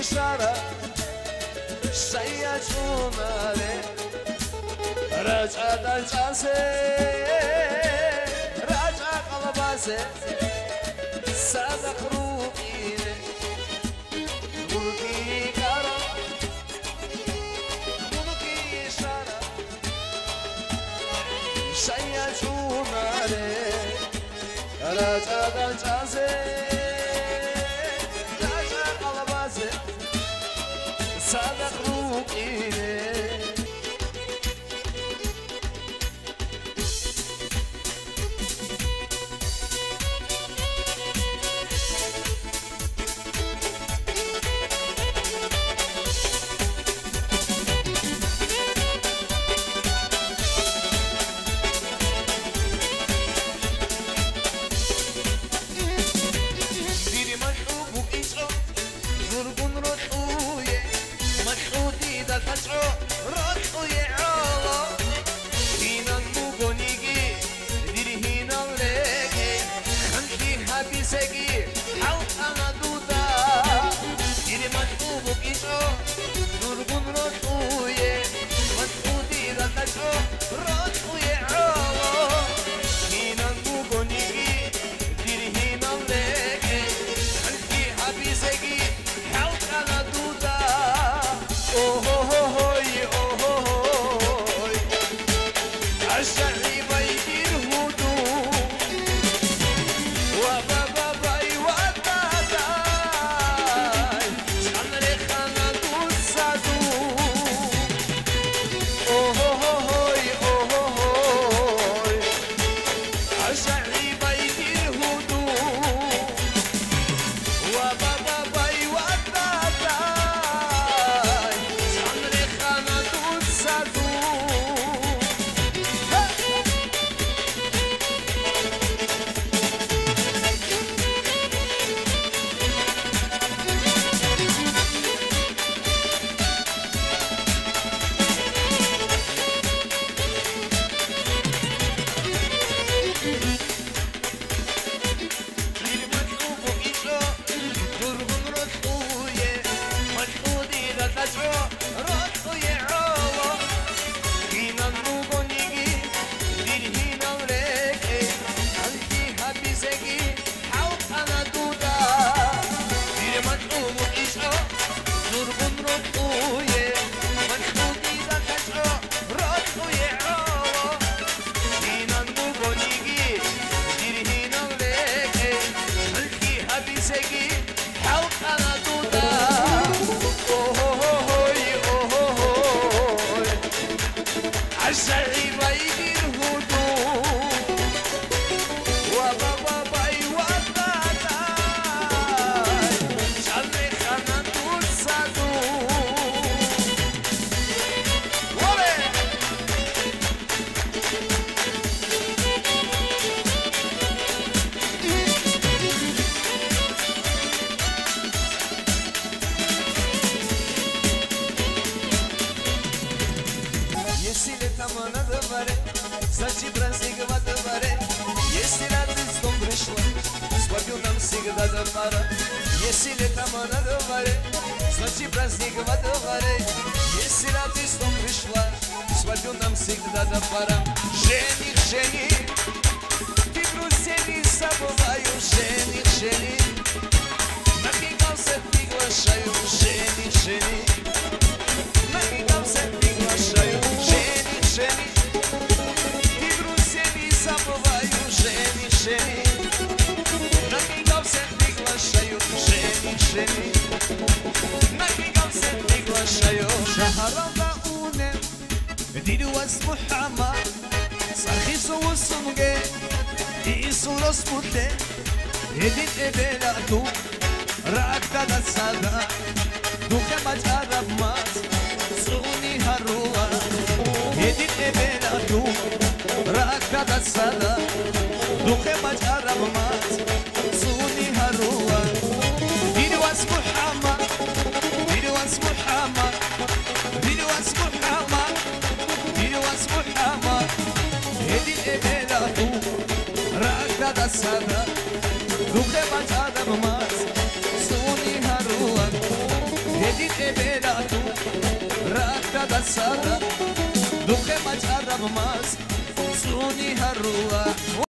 ishara sayachunare raja dalchase raja qalbase sadaqruqine mulki kara mulki ishara sayachunare raja dalchase صادق روحي ديري محبوب إيشو زرقون روحوية محودي دا تشعو روحوية عالو هينا نموغونيجي ديري هينا ليجي خمشي حبيسكي حوت أنا دودا ديري محبوب إيشو زرقون روحوية محودي دا تشعو روحوية عالو هينا نموغونيجي ديري هينا ليجي خمشي حبيسكي حوت أنا دودا Oh oh oh oh oh عالشعري بيدير هدوء وبابا باي وطاطاي شعمري خانا دوسادو Oh oh oh oh oh عالشعري بيدير هدوء وبابا باي وطاطاي شعمري خانا دوسادو عالشعري بيدير هدوء وبابا باي وطاطاي شعمري خانا دوسادو ولي Если лето надо варе, значит праздник в дворе. Если радость в дом пришла, свадьбу нам всегда до пора. Если лето надо варе, значит праздник в дворе. Если радость в дом пришла, свадьбу нам всегда до пора. Жених, жених, ты друзей не забываю. Жених, жених, на фигалсе приглашаю. Жених, жених, на фигалсе приглашаю. Жених, жених, ты друзей не забываю. Жених, жених, на фигалсе приглашаю. Жених, жених, на фигалсе приглашаю. شهرنا أونم ديرو اسمه حما صرخيصو وصمجي إيسو رسموتي يدين إبلاتو راكتا دسادا دوكا مجارب ماس سوني هروا يدين إبلاتو راكتا دسادا دوكا مجارب ماس سوني هروا ديرو اسمه حما ديرو اسمه حما ديرو اسمه حما ديرو اسمه حما يدين إبلاتو راكتا دسادا دوكا مجارب ماس سوني هروا liberatu Raka da sada Duhe mač arab mas Suni harua